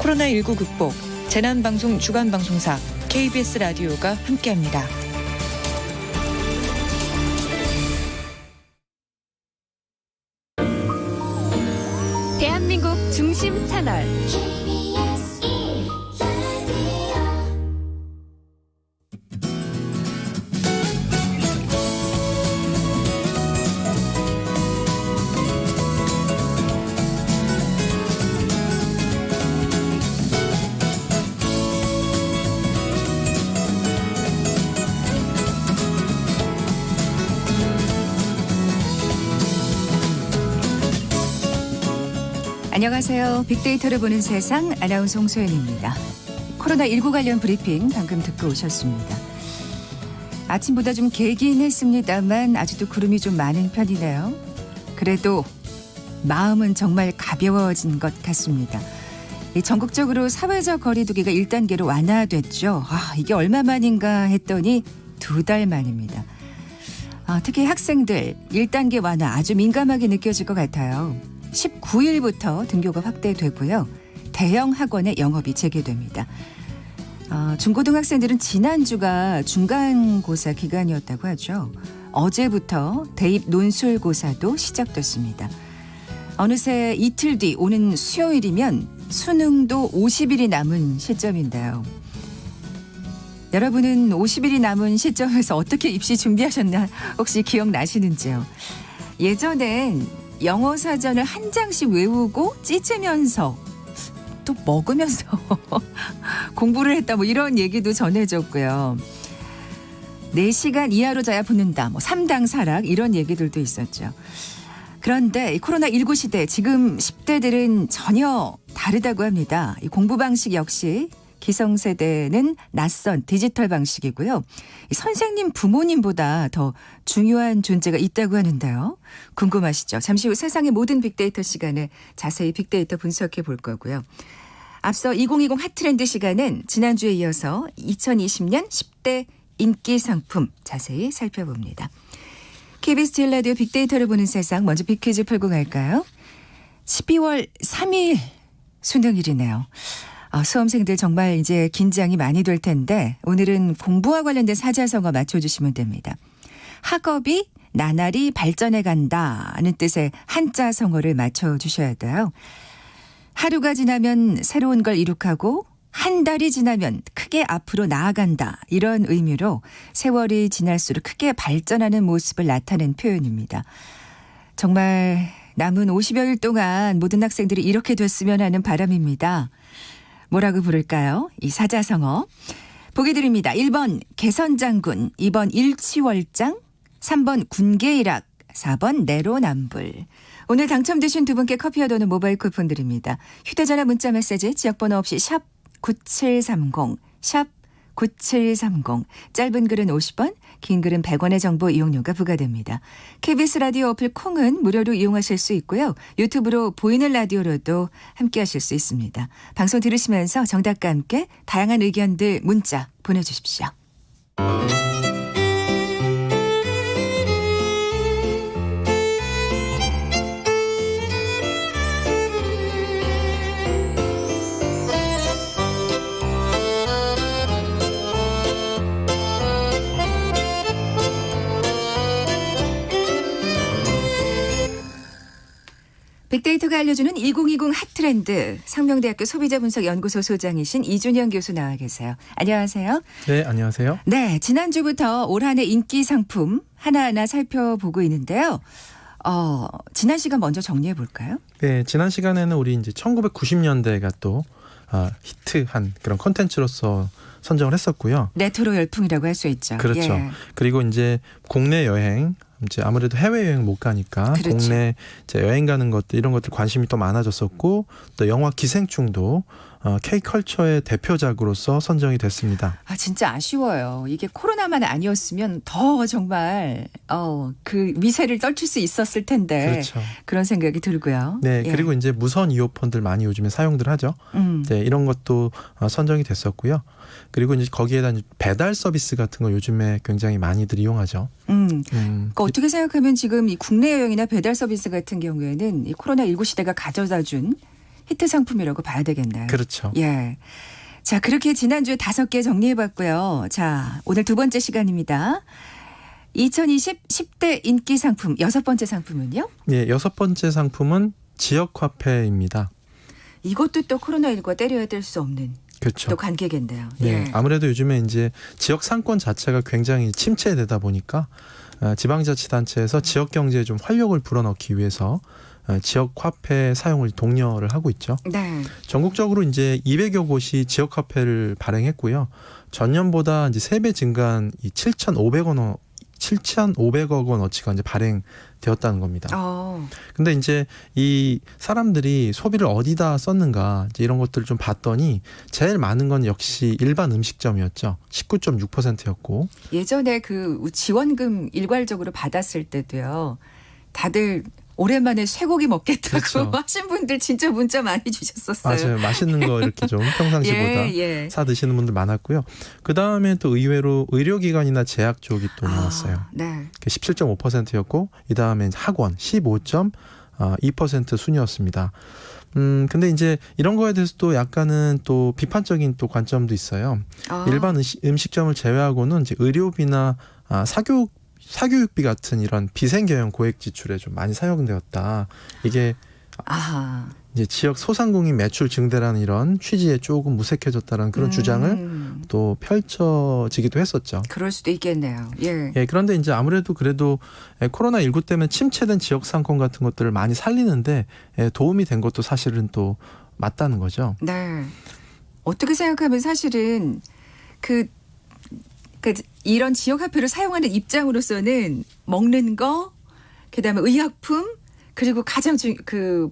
코로나19 극복, 재난방송 주간방송사 KBS 라디오가 함께합니다. 대한민국 중심 채널 안녕하세요. 빅데이터를 보는 세상 아나운서 홍소연입니다. 코로나19 관련 브리핑 방금 듣고 오셨습니다. 아침보다 좀 개긴 했습니다만 아직도 구름이 좀 많은 편이네요. 그래도 마음은 정말 가벼워진 것 같습니다. 전국적으로 사회적 거리두기가 1단계로 완화됐죠. 이게 얼마 만인가 했더니 2달 만입니다. 특히 학생들 1단계 완화 아주 민감하게 느껴질 것 같아요. 19일부터 등교가 확대되고요. 대형 학원의 영업이 재개됩니다. 중고등학생들은 지난주가 중간고사 기간이었다고 하죠. 어제부터 대입 논술고사도 시작됐습니다. 어느새 이틀 뒤 오는 수요일이면 수능도 50일이 남은 시점인데요. 여러분은 50일이 남은 시점에서 어떻게 입시 준비하셨나 혹시 기억나시는지요? 예전엔 영어 사전을 한 장씩 외우고 찢으면서 또 먹으면서 공부를 했다 이런 얘기도 전해졌고요. 4시간 이하로 자야 붙는다. 3당 사락 이런 얘기들도 있었죠. 그런데 코로나19 시대 지금 10대들은 전혀 다르다고 합니다. 이 공부 방식 역시 기성세대는 낯선 디지털 방식이고요. 선생님 부모님보다 더 중요한 존재가 있다고 하는데요. 궁금하시죠? 잠시 후 세상의 모든 빅데이터 시간에 자세히 빅데이터 분석해 볼 거고요. 앞서 2020 핫트렌드 시간은 지난주에 이어서 2020년 10대 인기 상품 자세히 살펴봅니다. KBS 제일 라디오 빅데이터를 보는 세상 먼저 빅퀴즈 풀고 갈까요? 12월 3일 수능일이네요. 수험생들 정말 이제 긴장이 많이 될 텐데 오늘은 공부와 관련된 사자성어 맞춰주시면 됩니다. 학업이 나날이 발전해 간다는 뜻의 한자 성어를 맞춰주셔야 돼요. 하루가 지나면 새로운 걸 이룩하고 한 달이 지나면 크게 앞으로 나아간다. 이런 의미로 세월이 지날수록 크게 발전하는 모습을 나타낸 표현입니다. 정말 남은 50여일 동안 모든 학생들이 이렇게 됐으면 하는 바람입니다. 뭐라고 부를까요? 이 사자성어. 보기 드립니다. 1번 개선장군, 2번 일치월장, 3번 군계일학, 4번 내로남불. 오늘 당첨되신 두 분께 커피와 도는 모바일 쿠폰 드립니다. 휴대전화 문자메시지 지역번호 없이 샵 9730, 샵 9730. 짧은 글은 50원, 긴 글은 100원의 정보 이용료가 부과됩니다. KBS 라디오 어플 콩은 무료로 이용하실 수 있고요. 유튜브로 보이는 라디오로도 함께하실 수 있습니다. 방송 들으시면서 정답과 함께 다양한 의견들 문자 보내주십시오. 빅데이터가 알려주는 2020 핫트렌드 상명대학교 소비자분석연구소 소장이신 이준영 교수 나와 계세요. 안녕하세요. 네, 안녕하세요. 네, 지난주부터 올 한 해 인기 상품 하나하나 살펴보고 있는데요. 지난 시간 먼저 정리해 볼까요? 네, 지난 시간에는 우리 이제 1990년대가 또 히트한 그런 콘텐츠로서 선정을 했었고요. 레트로 열풍이라고 할 수 있죠. 그렇죠. 예. 그리고 이제 국내 여행, 이제 아무래도 해외 여행 못 가니까 그렇죠. 국내 이제 여행 가는 것들 이런 것들 관심이 또 많아졌었고 또 영화 기생충도 K컬처의 대표작으로서 선정이 됐습니다. 진짜 아쉬워요. 이게 코로나만 아니었으면 더 정말 그 위세를 떨칠 수 있었을 텐데 그렇죠. 그런 생각이 들고요. 네, 예. 그리고 이제 무선 이어폰들 많이 요즘에 사용들 하죠. 네, 이런 것도 선정이 됐었고요. 그리고 이제 거기에다 배달 서비스 같은 거 요즘에 굉장히 많이들 이용하죠. 그러니까 어떻게 생각하면 지금 이 국내 여행이나 배달 서비스 같은 경우에는 이 코로나19 시대가 가져다 준 히트 상품이라고 봐야 되겠나요? 그렇죠. 예. 자, 그렇게 지난주에 5개 정리해봤고요. 자, 오늘 두 번째 시간입니다. 2020 10대 인기 상품 6번째 상품은요? 예, 6번째 상품은 지역화폐입니다. 이것도 또 코로나19와 때려야 될 수 없는 그렇죠. 또 관계겠네요. 네, 예. 아무래도 요즘에 이제 지역 상권 자체가 굉장히 침체되다 보니까 지방자치단체에서 지역 경제에 좀 활력을 불어넣기 위해서 지역 화폐 사용을 독려를 하고 있죠. 네. 전국적으로 이제 200여 곳이 지역 화폐를 발행했고요. 전년보다 이제 3배 증가한 이 7,500억 원어치가 이제 발행되었다는 겁니다. 근데 이제 이 사람들이 소비를 어디다 썼는가 이제 이런 것들을 좀 봤더니 제일 많은 건 역시 일반 음식점이었죠. 19.6%였고. 예전에 그 지원금 일괄적으로 받았을 때도요. 다들 오랜만에 쇠고기 먹겠다고 그렇죠. 하신 분들 진짜 문자 많이 주셨었어요. 맞아요. 맛있는 거 이렇게 좀 평상시보다 예. 사 드시는 분들 많았고요. 그 다음에 또 의외로 의료기관이나 제약 쪽이 또 나왔어요. 네. 17.5%였고 이 다음에 학원 15.2% 순이었습니다. 근데 이제 이런 거에 대해서 또 약간은 또 비판적인 또 관점도 있어요. 일반 음식점을 제외하고는 이제 의료비나 사교육비 같은 이런 비생계형 고액 지출에 좀 많이 사용되었다. 이게 이제 지역 소상공인 매출 증대라는 이런 취지에 조금 무색해졌다는 그런 주장을 또 펼쳐지기도 했었죠. 그럴 수도 있겠네요. 예. 예, 그런데 이제 아무래도 그래도 코로나19 때문에 침체된 지역 상권 같은 것들을 많이 살리는데 도움이 된 것도 사실은 또 맞다는 거죠. 네. 어떻게 생각하면 사실은 이런 지역 화폐를 사용하는 입장으로서는 먹는 거, 그다음에 의약품, 그리고 가장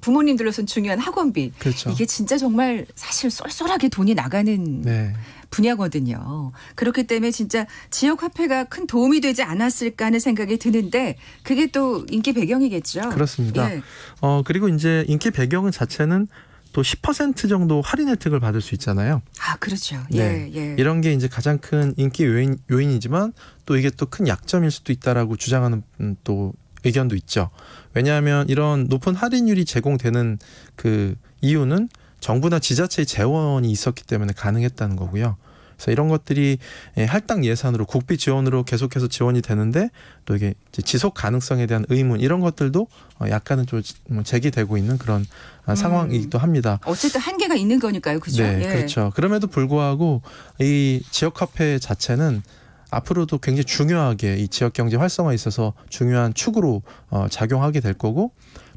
부모님들로서는 중요한 학원비. 그렇죠. 이게 진짜 정말 사실 쏠쏠하게 돈이 나가는 네. 분야거든요. 그렇기 때문에 진짜 지역 화폐가 큰 도움이 되지 않았을까 하는 생각이 드는데 그게 또 인기 배경이겠죠. 그렇습니다. 예. 그리고 이제 인기 배경은 자체는 또 10% 정도 할인 혜택을 받을 수 있잖아요. 그렇죠. 네. 예. 이런 게 이제 가장 큰 인기 요인이지만 또 이게 또 큰 약점일 수도 있다라고 주장하는 또 의견도 있죠. 왜냐하면 이런 높은 할인율이 제공되는 그 이유는 정부나 지자체의 재원이 있었기 때문에 가능했다는 거고요. 그래서 이런 것들이 할당 예산으로 국비 지원으로 계속해서 지원이 되는데 또 이게 지속 가능성에 대한 의문 이런 것들도 약간은 좀 제기되고 있는 그런 상황이기도 합니다. 어쨌든 한계가 있는 거니까요. 그렇죠? 네, 예. 그렇죠. 그럼에도 불구하고 이 지역 화폐 자체는 앞으로도 굉장히 중요하게 이 지역 경제 활성화에 있어서 중요한 축으로 작용하게 될 거고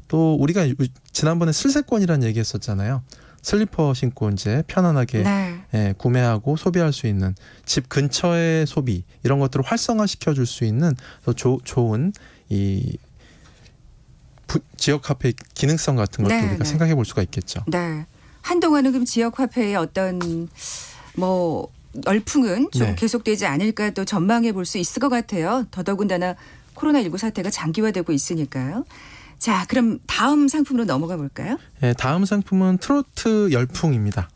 또 우리가 지난번에 슬세권이라는 얘기했었잖아요. 슬리퍼 신고 이제 편안하게 네. 구매하고 소비할 수 있는 집 근처의 소비 이런 것들을 활성화시켜 줄 수 있는 더 좋은 이 지역 화폐의 기능성 같은 것도 우리가 생각해 볼 수가 있겠죠. 네. 한동안은 그럼 지역 화폐의 어떤 열풍은 좀 계속되지 않을까 또 전망해 볼 수 있을 것 같아요. 더더군다나 코로나19 사태가 장기화되고 있으니까요. 자, 그럼 다음 상품으로 넘어가 볼까요? 네, 다음 상품은 트로트 열풍입니다.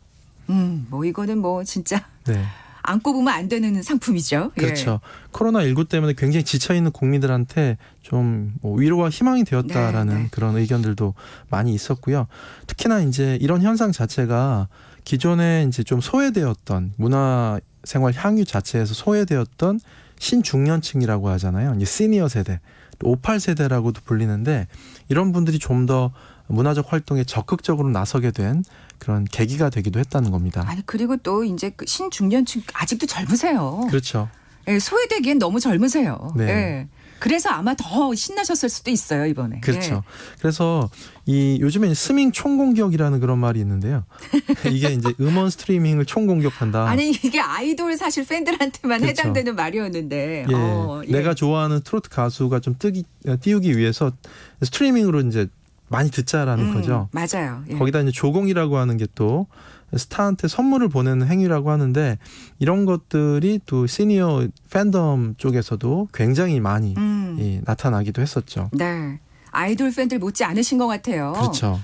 이거는 진짜 네. 안 꼽으면 안 되는 상품이죠. 그렇죠. 코로나19 때문에 굉장히 지쳐있는 국민들한테 좀 위로와 희망이 되었다라는 그런 의견들도 많이 있었고요. 특히나 이제 이런 현상 자체가 기존에 이제 좀 소외되었던 문화생활 향유 자체에서 소외되었던 신중년층이라고 하잖아요. 이제 시니어 세대, 58세대라고도 불리는데 이런 분들이 좀 더 문화적 활동에 적극적으로 나서게 된 그런 계기가 되기도 했다는 겁니다. 그리고 또 이제 신중년층 아직도 젊으세요. 그렇죠. 예, 소외되기엔 너무 젊으세요. 네. 예. 그래서 아마 더 신나셨을 수도 있어요, 이번에. 그렇죠. 그래서 요즘에 스밍 총공격이라는 그런 말이 있는데요. 이게 이제 음원 스트리밍을 총공격한다. 이게 아이돌 사실 팬들한테만 그렇죠. 해당되는 말이었는데. 내가 좋아하는 트로트 가수가 좀 띄우기 위해서 스트리밍으로 이제 많이 듣자라는 거죠. 맞아요. 예. 거기다 이제 조공이라고 하는 게 또 스타한테 선물을 보내는 행위라고 하는데 이런 것들이 또 시니어 팬덤 쪽에서도 굉장히 많이 나타나기도 했었죠. 네. 아이돌 팬들 못지 않으신 것 같아요. 그렇죠.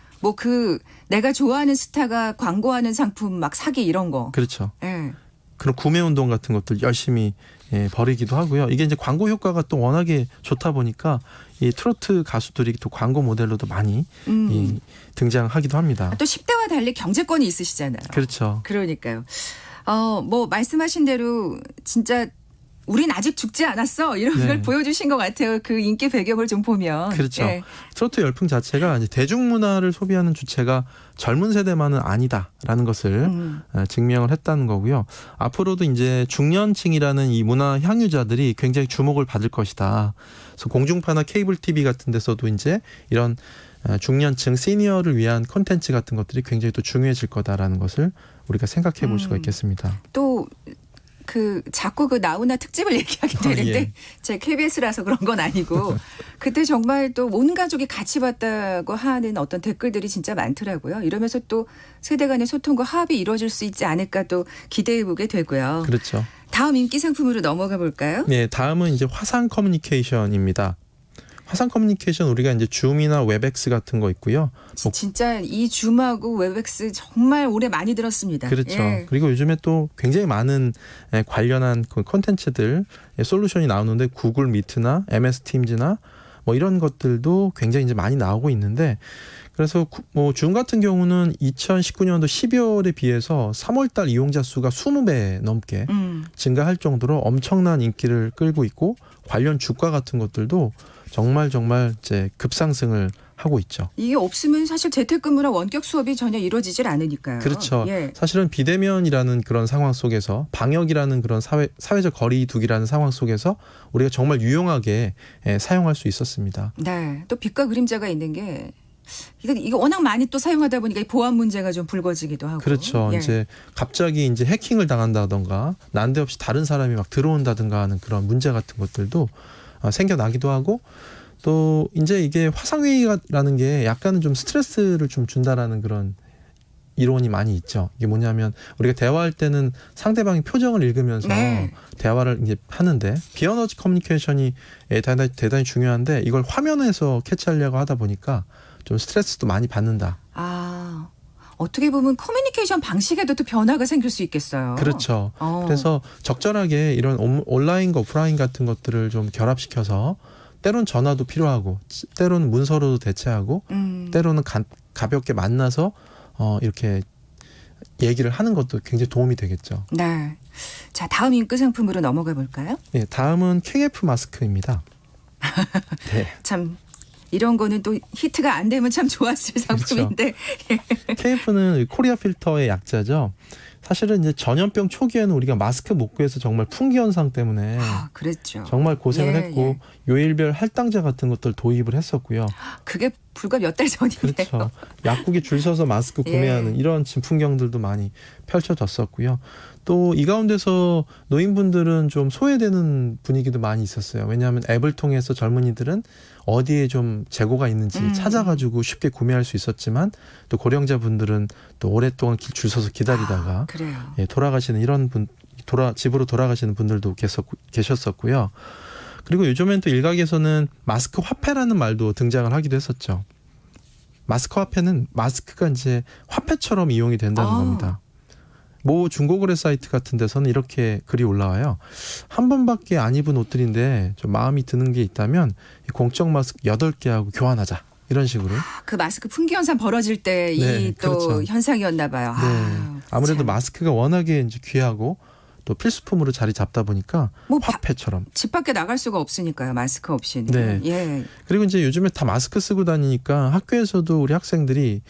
내가 좋아하는 스타가 광고하는 상품 막 사기 이런 거. 그렇죠. 예. 그런 구매 운동 같은 것들 열심히 예, 버리기도 하고요. 이게 이제 광고 효과가 또 워낙에 좋다 보니까 이 트로트 가수들이 또 광고 모델로도 많이 등장하기도 합니다. 또 10대와 달리 경제권이 있으시잖아요. 그렇죠. 그러니까요. 뭐 말씀하신 대로 진짜 우린 아직 죽지 않았어 이런 네. 걸 보여주신 것 같아요. 그 인기 배경을 좀 보면. 그렇죠. 예. 트로트 열풍 자체가 이제 대중문화를 소비하는 주체가 젊은 세대만은 아니다라는 것을 증명을 했다는 거고요. 앞으로도 이제 중년층이라는 이 문화 향유자들이 굉장히 주목을 받을 것이다. 그래서 공중파나 케이블 TV 같은 데서도 이제 이런 중년층 시니어를 위한 콘텐츠 같은 것들이 굉장히 또 중요해질 거다라는 것을 우리가 생각해 볼 수가 있겠습니다. 또 자꾸 그 나훈아 특집을 얘기하게 되는데 예. 제 KBS라서 그런 건 아니고 그때 정말 또 온 가족이 같이 봤다고 하는 어떤 댓글들이 진짜 많더라고요. 이러면서 또 세대 간의 소통과 화합이 이루어질 수 있지 않을까 또 기대해 보게 되고요. 그렇죠. 다음 인기 상품으로 넘어가 볼까요? 네, 다음은 이제 화상 커뮤니케이션입니다. 화상 커뮤니케이션 우리가 이제 줌이나 웹엑스 같은 거 있고요. 진짜 이 줌하고 웹엑스 정말 오래 많이 들었습니다. 그렇죠. 예. 그리고 요즘에 또 굉장히 많은 관련한 그 콘텐츠들 솔루션이 나오는데 구글 미트나 MS 팀즈나 뭐 이런 것들도 굉장히 이제 많이 나오고 있는데 그래서 뭐 줌 같은 경우는 2019년도 12월에 비해서 3월달 이용자 수가 20배 넘게 증가할 정도로 엄청난 인기를 끌고 있고 관련 주가 같은 것들도 정말 이제 급상승을 하고 있죠. 이게 없으면 사실 재택근무나 원격 수업이 전혀 이루어지질 않으니까요. 그렇죠. 예. 사실은 비대면이라는 그런 상황 속에서 방역이라는 그런 사회적 거리두기라는 상황 속에서 우리가 정말 유용하게 사용할 수 있었습니다. 네. 또 빛과 그림자가 있는 게 이게 워낙 많이 또 사용하다 보니까 이 보안 문제가 좀 불거지기도 하고. 그렇죠. 예. 이제 갑자기 이제 해킹을 당한다던가 난데없이 다른 사람이 막 들어온다든가 하는 그런 문제 같은 것들도 생겨나기도 하고 또 이제 이게 화상회의라는 게 약간은 좀 스트레스를 좀 준다라는 그런 이론이 많이 있죠. 이게 뭐냐면 우리가 대화할 때는 상대방의 표정을 읽으면서 네. 대화를 이제 하는데 비언어지 커뮤니케이션이 대단히 중요한데 이걸 화면에서 캐치하려고 하다 보니까 좀 스트레스도 많이 받는다. 아, 어떻게 보면 커뮤니케이션 방식에도 또 변화가 생길 수 있겠어요. 그렇죠. 그래서 적절하게 이런 온라인과 오프라인 같은 것들을 좀 결합시켜서 때론 전화도 필요하고 때로는 문서로도 대체하고 때로는 가볍게 만나서 이렇게 얘기를 하는 것도 굉장히 도움이 되겠죠. 네. 자, 다음 인기 상품으로 넘어가 볼까요? 네, 다음은 KF 마스크입니다. 네. 참 이런 거는 또 히트가 안 되면 참 좋았을 상품인데. KF는 코리아 필터의 약자죠. 사실은 이제 전염병 초기에는 우리가 마스크 못 구해서 정말 풍기 현상 때문에 그랬죠. 정말 고생을 예, 했고 요일별 할당제 같은 것들 도입을 했었고요. 그게 불과 몇 달 전인데요. 그렇죠. 약국에 줄 서서 마스크 구매하는 이런 지금 풍경들도 많이 펼쳐졌었고요. 또 이 가운데서 노인분들은 좀 소외되는 분위기도 많이 있었어요. 왜냐하면 앱을 통해서 젊은이들은 어디에 좀 재고가 있는지 찾아가지고 쉽게 구매할 수 있었지만 또 고령자분들은 또 오랫동안 줄 서서 기다리다가 그래요. 돌아가시는 이런 집으로 돌아가시는 분들도 계셨었고요. 그리고 요즘엔 또 일각에서는 마스크 화폐라는 말도 등장을 하기도 했었죠. 마스크 화폐는 마스크가 이제 화폐처럼 이용이 된다는 겁니다. 모 중고거래 사이트 같은 데서는 이렇게 글이 올라와요. 한 번밖에 안 입은 옷들인데 좀 마음이 드는 게 있다면 공적 마스크 8개하고 교환하자. 이런 식으로. 그 마스크 풍기 현상 벌어질 때 이 또 그렇죠. 현상이었나 봐요. 네. 아무래도 참. 마스크가 워낙에 이제 귀하고 또 필수품으로 자리 잡다 보니까 뭐 화폐처럼. 집 밖에 나갈 수가 없으니까요. 마스크 없이는. 네. 예. 그리고 이제 요즘에 다 마스크 쓰고 다니니까 학교에서도 우리 학생들이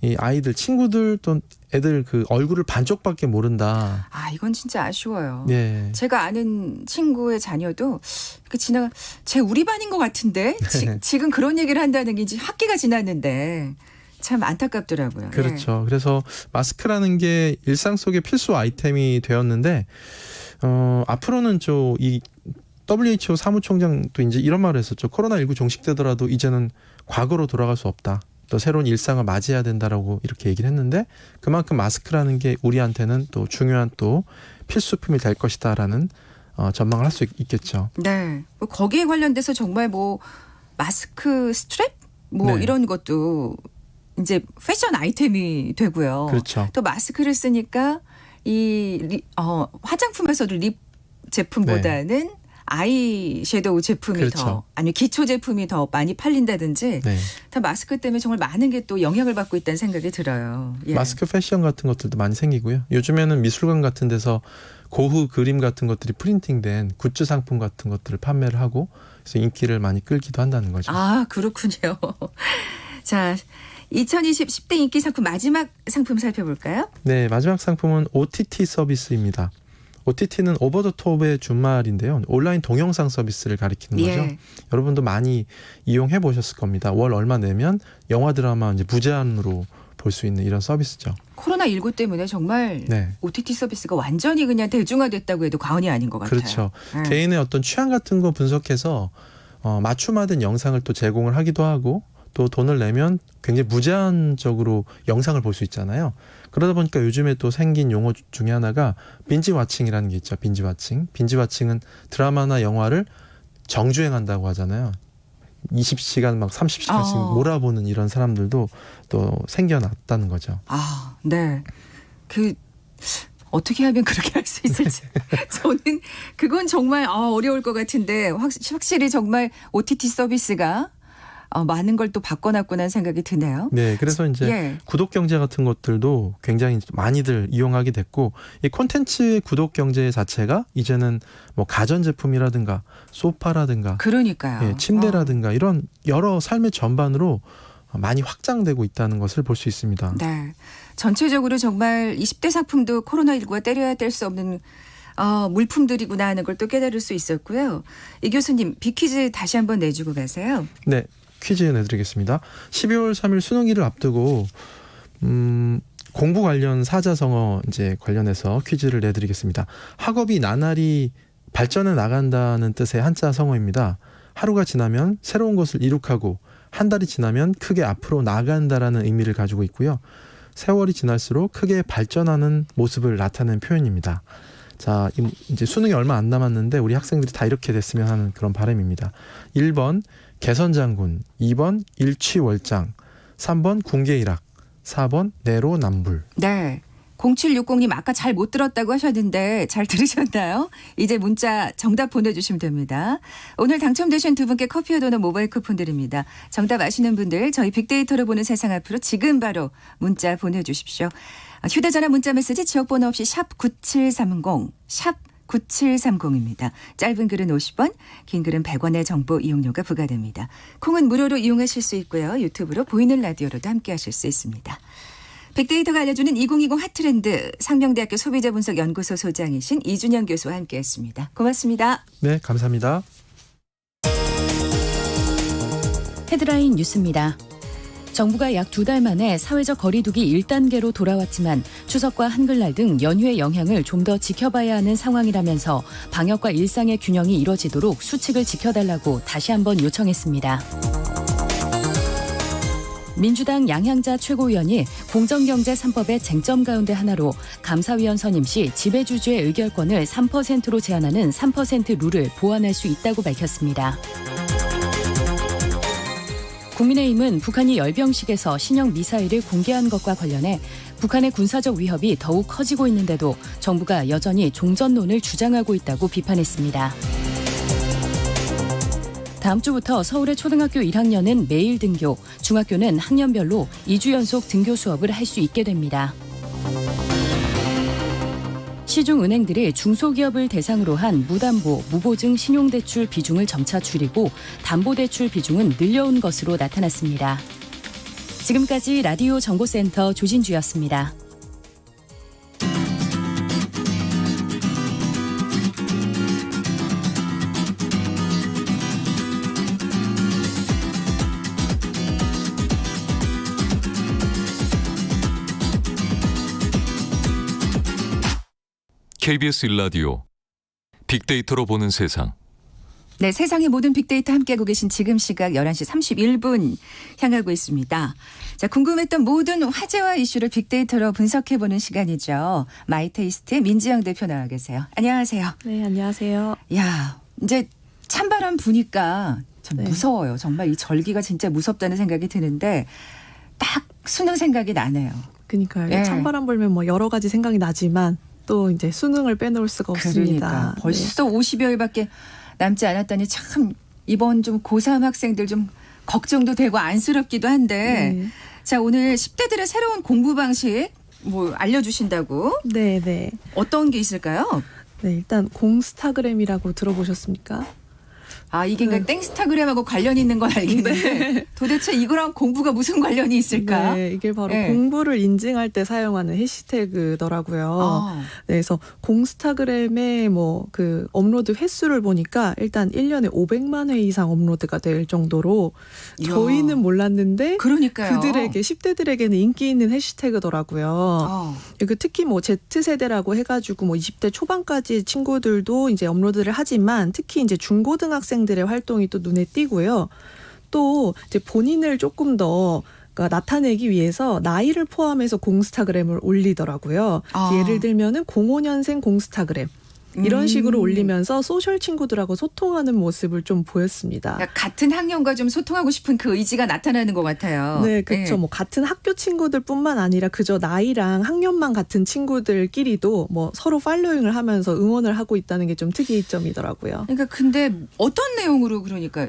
이 아이들 친구들 또 애들 그 얼굴을 반쪽밖에 모른다. 이건 진짜 아쉬워요. 예. 제가 아는 친구의 자녀도 이렇게 제 우리 반인 것 같은데 지금 그런 얘기를 한다는 게 이제 학기가 지났는데 참 안타깝더라고요. 그렇죠. 그래서 마스크라는 게 일상 속의 필수 아이템이 되었는데 앞으로는 이 WHO 사무총장도 이제 이런 말을 했었죠. 코로나19 종식되더라도 이제는 과거로 돌아갈 수 없다. 또 새로운 일상을 맞이해야 된다라고 이렇게 얘기를 했는데 그만큼 마스크라는 게 우리한테는 또 중요한 또 필수품이 될 것이다라는 전망을 할 수 있겠죠. 네. 뭐 거기에 관련돼서 정말 뭐 마스크 스트랩 뭐 네. 이런 것도 이제 패션 아이템이 되고요. 그렇죠. 또 마스크를 쓰니까 이 화장품에서도 립 제품보다는 아이 섀도우 제품이 그렇죠. 더 아니면 기초 제품이 더 많이 팔린다든지 네. 다 마스크 때문에 정말 많은 게 또 영향을 받고 있다는 생각이 들어요. 예. 마스크 패션 같은 것들도 많이 생기고요. 요즘에는 미술관 같은 데서 고흐 그림 같은 것들이 프린팅된 굿즈 상품 같은 것들을 판매를 하고 그래서 인기를 많이 끌기도 한다는 거죠. 아, 그렇군요. 자, 2020 10대 인기 상품 마지막 상품 살펴볼까요? 네, 마지막 상품은 OTT 서비스입니다. OTT는 오버 더 톱의 준말인데요. 온라인 동영상 서비스를 가리키는 거죠. 예. 여러분도 많이 이용해 보셨을 겁니다. 월 얼마 내면 영화 드라마 이제 무제한으로 볼 수 있는 이런 서비스죠. 코로나19 때문에 정말 네. OTT 서비스가 완전히 그냥 대중화됐다고 해도 과언이 아닌 것 같아요. 그렇죠. 음. 개인의 어떤 취향 같은 거 분석해서 맞춤화된 영상을 또 제공을 하기도 하고 또 돈을 내면 굉장히 무제한적으로 영상을 볼 수 있잖아요. 그러다 보니까 요즘에 또 생긴 용어 중에 하나가 빈지 와칭이라는 게 있죠. 빈지 와칭. 빈지 와칭은 드라마나 영화를 정주행한다고 하잖아요. 20시간 막 30시간씩 몰아보는 이런 사람들도 또 생겨났다는 거죠. 아, 네. 어떻게 하면 그렇게 할 수 있을지. 저는 그건 정말 어려울 것 같은데 확실히 정말 OTT 서비스가 많은 걸 또 바꿔놨구나 생각이 드네요. 네, 그래서 이제 예. 구독 경제 같은 것들도 굉장히 많이들 이용하게 됐고 이 콘텐츠의 구독 경제 자체가 이제는 뭐 가전 제품이라든가 소파라든가 그러니까요. 예, 침대라든가 이런 여러 삶의 전반으로 많이 확장되고 있다는 것을 볼 수 있습니다. 네. 전체적으로 정말 20대 상품도 코로나19가 때려야 뗄 수 없는 물품들이구나 하는 걸 또 깨달을 수 있었고요. 이 교수님 빅퀴즈 다시 한번 내주고 가세요. 네, 퀴즈 내드리겠습니다. 12월 3일 수능일을 앞두고 공부 관련 사자성어 이제 관련해서 퀴즈를 내드리겠습니다. 학업이 나날이 발전해 나간다는 뜻의 한자 성어입니다. 하루가 지나면 새로운 것을 이룩하고 한 달이 지나면 크게 앞으로 나간다라는 의미를 가지고 있고요. 세월이 지날수록 크게 발전하는 모습을 나타내는 표현입니다. 자, 이제 수능이 얼마 안 남았는데 우리 학생들이 다 이렇게 됐으면 하는 그런 바람입니다. 1번 개선장군, 2번 일취월장, 3번 궁계일학, 4번 내로남불. 네. 0760님 아까 잘 못 들었다고 하셨는데 잘 들으셨나요? 이제 문자 정답 보내주시면 됩니다. 오늘 당첨되신 두 분께 커피와 도넛 모바일 쿠폰 드립니다. 정답 아시는 분들 저희 빅데이터로 보는 세상 앞으로 지금 바로 문자 보내주십시오. 휴대전화 문자메시지 지역번호 없이 샵 9730, 샵 9730입니다. 짧은 글은 50원, 긴 글은 100원의 정보 이용료가 부과됩니다. 콩은 무료로 이용하실 수 있고요. 유튜브로 보이는 라디오로도 함께하실 수 있습니다. 빅데이터가 알려주는 2020 핫트렌드 상명대학교 소비자분석연구소 소장이신 이준영 교수와 함께했습니다. 고맙습니다. 네, 감사합니다. 헤드라인 뉴스입니다. 정부가 약 2달 만에 사회적 거리두기 1단계로 돌아왔지만 추석과 한글날 등 연휴의 영향을 좀 더 지켜봐야 하는 상황이라면서 방역과 일상의 균형이 이뤄지도록 수칙을 지켜달라고 다시 한번 요청했습니다. 민주당 양향자 최고위원이 공정경제 3법의 쟁점 가운데 하나로 감사위원 선임 시 지배주주의 의결권을 3%로 제한하는 3% 룰을 보완할 수 있다고 밝혔습니다. 국민의힘은 북한이 열병식에서 신형 미사일을 공개한 것과 관련해 북한의 군사적 위협이 더욱 커지고 있는데도 정부가 여전히 종전론을 주장하고 있다고 비판했습니다. 다음 주부터 서울의 초등학교 1학년은 매일 등교, 중학교는 학년별로 2주 연속 등교 수업을 할 수 있게 됩니다. 시중은행들이 중소기업을 대상으로 한 무담보, 무보증 신용대출 비중을 점차 줄이고 담보대출 비중은 늘려온 것으로 나타났습니다. 지금까지 라디오 정보센터 조진주였습니다. KBS 1라디오 빅데이터로 보는 세상. 네, 세상의 모든 빅데이터 함께하고 계신 지금 시각 11시 31분 향하고 있습니다. 자, 궁금했던 모든 화제와 이슈를 빅데이터로 분석해보는 시간이죠. 마이테이스트 민지영 대표 나와 계세요. 안녕하세요. 네, 안녕하세요. 야, 이제 찬바람 부니까 참 네. 무서워요. 정말 이 절기가 진짜 무섭다는 생각이 드는데 딱 수능 생각이 나네요. 그러니까요. 예. 찬바람 불면 뭐 여러 가지 생각이 나지만 또 이제 수능을 빼놓을 수가 없습니다. 그러니까 벌써 50여일밖에 남지 않았다니 참 이번 좀 고3 학생들 좀 걱정도 되고 안쓰럽기도 한데 네. 자 오늘 10대들의 새로운 공부 방식 뭐 알려주신다고 네, 네. 어떤 게 있을까요? 네, 일단 공스타그램이라고 들어보셨습니까? 아 이게 그러니까 땡스타그램하고 관련이 있는 건 알겠는데 도대체 이거랑 공부가 무슨 관련이 있을까? 네, 이게 바로 네. 공부를 인증할 때 사용하는 해시태그더라고요. 아, 네, 그래서 공스타그램의 뭐 그 업로드 횟수를 보니까 일단 1년에 500만 회 이상 업로드가 될 정도로 이야. 저희는 몰랐는데 그러니까요. 그들에게 10대들에게는 인기 있는 해시태그더라고요. 어. 그 특히 뭐 Z세대라고 해가지고 뭐 20대 초반까지 친구들도 이제 업로드를 하지만 특히 이제 중고등학생들의 활동이 또 눈에 띄고요. 또 이제 본인을 조금 더 그러니까 나타내기 위해서 나이를 포함해서 공스타그램을 올리더라고요. 아. 예를 들면은 05년생 공스타그램 이런 식으로 음. 올리면서 소셜 친구들하고 소통하는 모습을 좀 보였습니다. 그러니까 같은 학년과 좀 소통하고 싶은 그 의지가 나타나는 것 같아요. 네, 그렇죠. 예. 뭐 같은 학교 친구들뿐만 아니라 그저 나이랑 학년만 같은 친구들끼리도 뭐 서로 팔로잉을 하면서 응원을 하고 있다는 게 좀 특이점이더라고요. 그러니까 근데 어떤 내용으로 그러니까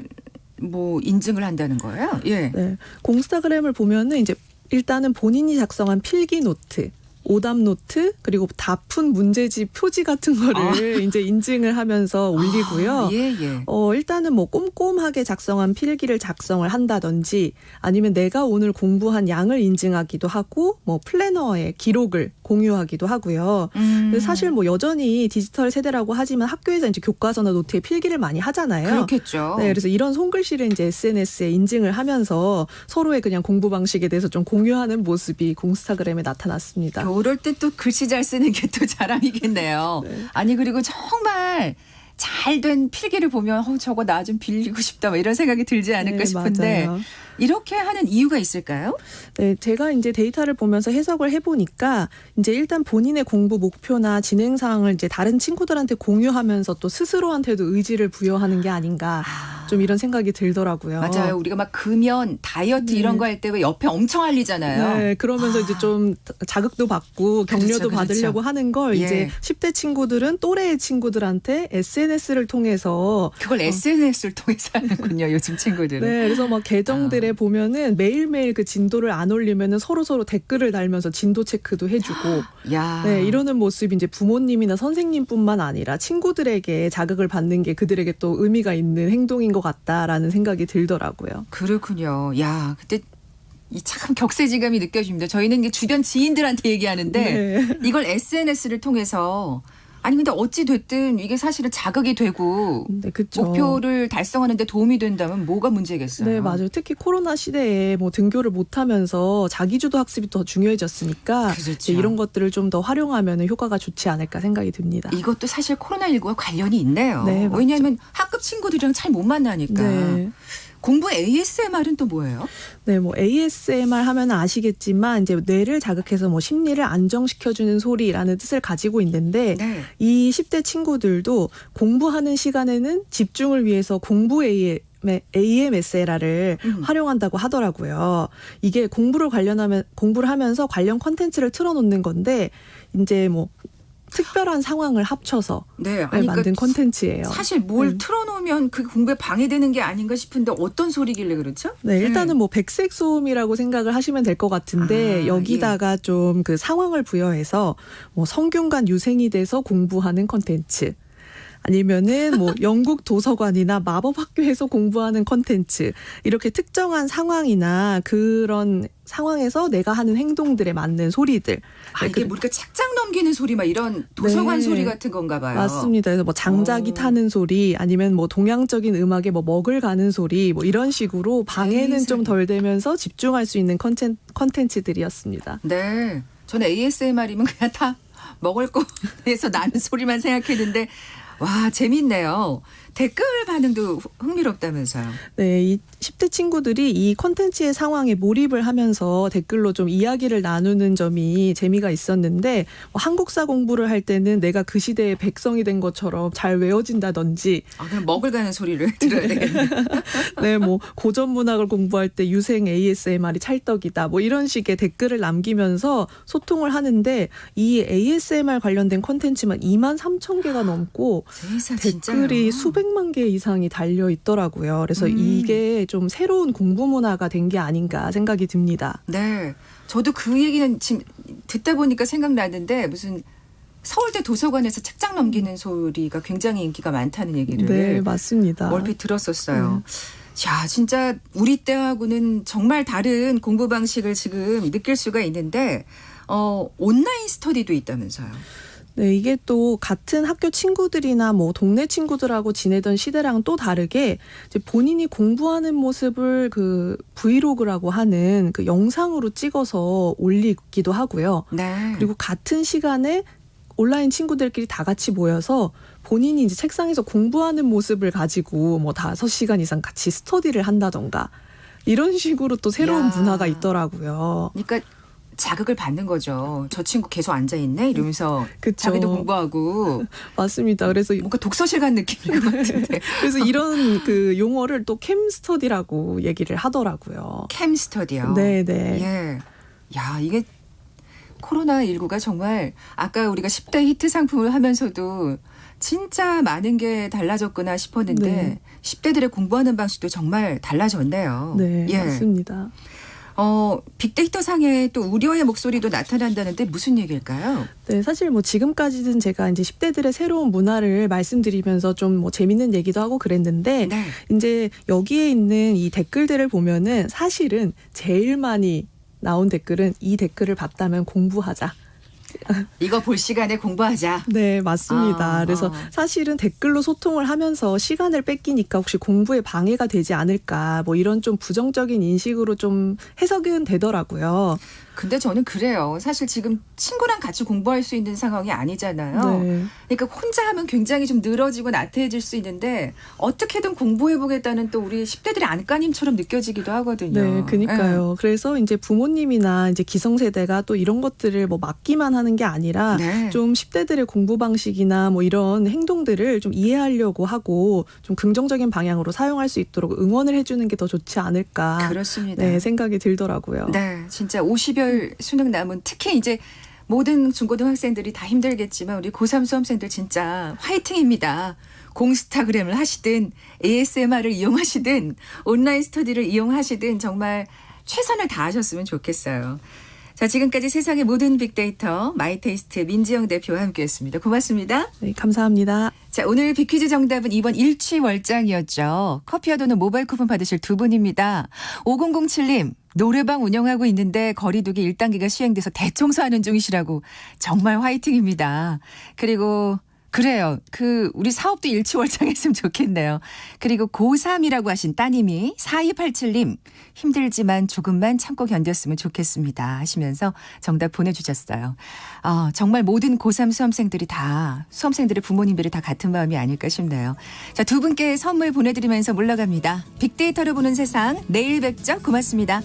뭐 인증을 한다는 거예요? 예. 네, 공스타그램을 보면은 이제 일단은 본인이 작성한 필기 노트, 오답 노트 그리고 다 푼 문제집 표지 같은 거를 이제 인증을 하면서 올리고요. 아, 예, 예. 일단은 뭐 꼼꼼하게 작성한 필기를 작성을 한다든지 아니면 내가 오늘 공부한 양을 인증하기도 하고 뭐 플래너에 기록을 공유하기도 하고요. 근데 사실 뭐 여전히 디지털 세대라고 하지만 학교에서 이제 교과서나 노트에 필기를 많이 하잖아요. 그렇겠죠. 네, 그래서 이런 손글씨를 이제 SNS에 인증을 하면서 서로의 그냥 공부 방식에 대해서 좀 공유하는 모습이 공스타그램에 나타났습니다. 그럴 때 또 글씨 잘 쓰는 게 또 자랑이겠네요. 네. 아니 그리고 정말 잘된 필기를 보면 저거 나 좀 빌리고 싶다 뭐 이런 생각이 들지 않을까 네, 싶은데 맞아요. 이렇게 하는 이유가 있을까요? 네, 제가 이제 데이터를 보면서 해석을 해보니까 이제 일단 본인의 공부 목표나 진행 사항을 이제 다른 친구들한테 공유하면서 또 스스로한테도 의지를 부여하는 게 아닌가 좀 이런 생각이 들더라고요. 맞아요. 우리가 막 금연, 다이어트 네. 이런 거 할 때 왜 옆에 엄청 알리잖아요. 네, 그러면서 이제 좀 자극도 받고 격려도 그렇죠, 그렇죠. 받으려고 하는 걸 예. 이제 10대 친구들은 또래의 친구들한테 SNS를 통해서 그걸 SNS를 통해서 하는군요. 요즘 친구들은. 네, 그래서 막 계정들에 보면은 매일매일 그 진도를 안 올리면은 서로 댓글을 달면서 진도 체크도 해주고 야. 네, 이러는 모습이 이제 부모님이나 선생님뿐만 아니라 친구들에게 자극을 받는 게 그들에게 또 의미가 있는 행동인 것 같다라는 생각이 들더라고요. 그렇군요. 야, 그때 이 참 격세지감이 느껴집니다. 저희는 이제 주변 지인들한테 얘기하는데 네. 이걸 SNS를 통해서 아니 근데 어찌 됐든 이게 사실은 자극이 되고 네, 그렇죠. 목표를 달성하는 데 도움이 된다면 뭐가 문제겠어요? 네, 맞아요. 특히 코로나 시대에 뭐 등교를 못하면서 자기주도 학습이 더 중요해졌으니까 그렇죠. 이제 이런 것들을 좀 더 활용하면 효과가 좋지 않을까 생각이 듭니다. 이것도 사실 코로나19와 관련이 있네요. 네, 맞죠. 왜냐하면 학급 친구들이랑 잘 못 만나니까. 네. 공부 ASMR은 또 뭐예요? 네, 뭐 ASMR 하면 아시겠지만 이제 뇌를 자극해서 뭐 심리를 안정시켜주는 소리라는 뜻을 가지고 있는데 네. 이 10대 친구들도 공부하는 시간에는 집중을 위해서 공부 AMSLR을 활용한다고 하더라고요. 이게 공부를 하면서 관련 콘텐츠를 틀어놓는 건데 이제 뭐 특별한 상황을 합쳐서 네, 만든 콘텐츠예요. 사실 뭘 틀어놓으면 그 공부에 방해되는 게 아닌가 싶은데 어떤 소리길래 그렇죠? 네, 일단은 뭐 백색 소음이라고 생각을 하시면 될 것 같은데 아, 여기다가 좀 그 상황을 부여해서 뭐 성균관 유생이 돼서 공부하는 콘텐츠. 아니면은 뭐 영국 도서관이나 마법 학교에서 공부하는 콘텐츠 이렇게 특정한 상황이나 그런 상황에서 내가 하는 행동들에 맞는 소리들. 아, 이게 뭐 이렇게 책장 넘기는 소리 막 이런 도서관 네. 소리 같은 건가 봐요. 맞습니다. 그래서 뭐 장작이 타는 소리 아니면 뭐 동양적인 음악에 뭐 먹을 가는 소리 뭐 이런 식으로 방해는 좀 덜 되면서 집중할 수 있는 콘텐츠들이었습니다. 네. 저는 ASMR이면 그냥 다 먹을 거에서 나는 소리만 생각했는데 와, 재밌네요. 댓글 반응도 흥미롭다면서요. 네, 이 10대 친구들이 이 콘텐츠의 상황에 몰입을 하면서 댓글로 좀 이야기를 나누는 점이 재미가 있었는데 뭐 한국사 공부를 할 때는 내가 그 시대의 백성이 된 것처럼 잘 외워진다든지 그럼 먹을 가는 소리를 들어야 되겠네요. 네, 뭐 고전 문학을 공부할 때 유생 ASMR이 찰떡이다. 뭐 이런 식의 댓글을 남기면서 소통을 하는데 이 ASMR 관련된 콘텐츠만 23,000개가 넘고 세상 댓글이 진짜요? 수백만 개 이상이 달려 있더라고요. 그래서 이게 좀 새로운 공부 문화가 된 게 아닌가 생각이 듭니다. 네. 저도 그 얘기는 지금 듣다 보니까 생각나는데 무슨 서울대 도서관에서 책장 넘기는 소리가 굉장히 인기가 많다는 얘기를 네, 맞습니다. 얼핏 들었었어요. 야, 진짜 우리 때하고는 정말 다른 공부 방식을 지금 느낄 수가 있는데 온라인 스터디도 있다면서요. 네, 이게 또 같은 학교 친구들이나 뭐 동네 친구들하고 지내던 시대랑 또 다르게 이제 본인이 공부하는 모습을 그 브이로그라고 하는 그 영상으로 찍어서 올리기도 하고요. 네. 그리고 같은 시간에 온라인 친구들끼리 다 같이 모여서 본인이 이제 책상에서 공부하는 모습을 가지고 뭐 5시간 이상 같이 스터디를 한다던가 이런 식으로 또 새로운 야. 문화가 있더라고요. 그러니까 자극을 받는 거죠. 저 친구 계속 앉아 있네 이러면서 그쵸. 자기도 공부하고 맞습니다. 그래서 뭔가 독서실 간 느낌인 것 같은데. 그래서 이런 그 용어를 또 캠 스터디라고 얘기를 하더라고요. 캠 스터디요. 네, 네. 예. 야, 이게 코로나19가 정말 아까 우리가 10대 히트 상품을 하면서도 진짜 많은 게 달라졌구나 싶었는데 네. 10대들의 공부하는 방식도 정말 달라졌네요. 네, 예. 맞습니다. 빅데이터 상에 또 우려의 목소리도 나타난다는데 무슨 얘기일까요? 네, 사실 뭐 지금까지는 제가 이제 10대들의 새로운 문화를 말씀드리면서 좀 뭐 재밌는 얘기도 하고 그랬는데 네. 이제 여기에 있는 이 댓글들을 보면은 사실은 제일 많이 나온 댓글은 이 댓글을 봤다면 공부하자. 이거 볼 시간에 공부하자. 네, 맞습니다. 그래서 사실은 댓글로 소통을 하면서 시간을 뺏기니까 혹시 공부에 방해가 되지 않을까 뭐 이런 좀 부정적인 인식으로 좀 해석은 되더라고요. 근데 저는 그래요. 사실 지금 친구랑 같이 공부할 수 있는 상황이 아니잖아요. 네. 그러니까 혼자 하면 굉장히 좀 늘어지고 나태해질 수 있는데 어떻게든 공부해보겠다는 또 우리 10대들의 안간힘처럼 느껴지기도 하거든요. 네, 그니까요. 그래서 이제 부모님이나 이제 기성세대가 또 이런 것들을 뭐 막기만 하는 게 아니라 네. 좀 10대들의 공부 방식이나 뭐 이런 행동들을 좀 이해하려고 하고 좀 긍정적인 방향으로 사용할 수 있도록 응원을 해주는 게 더 좋지 않을까. 그렇습니다. 네, 생각이 들더라고요. 네, 진짜 50여 수능 남은 특히 이제 모든 중고등학생들이 다 힘들겠지만 우리 고3 수험생들 진짜 화이팅입니다. 공스타그램을 하시든 ASMR을 이용하시든 온라인 스터디를 이용하시든 정말 최선을 다하셨으면 좋겠어요. 자, 지금까지 세상의 모든 빅데이터 마이테이스트 민지영 대표와 함께했습니다. 고맙습니다. 네, 감사합니다. 자, 오늘 빅퀴즈 정답은 2번 일취월장이었죠. 커피와 도넛 모바일 쿠폰 받으실 두 분입니다. 5007님. 노래방 운영하고 있는데 거리두기 1단계가 시행돼서 대청소하는 중이시라고 정말 화이팅입니다. 그리고 그래요. 우리 사업도 일취월장했으면 좋겠네요. 그리고 고3이라고 하신 따님이 4287님 힘들지만 조금만 참고 견뎠으면 좋겠습니다 하시면서 정답 보내주셨어요. 정말 모든 고3 수험생들의 부모님들이 다 같은 마음이 아닐까 싶네요. 자, 두 분께 선물 보내드리면서 물러갑니다. 빅데이터를 보는 세상 내일 뵙죠. 고맙습니다.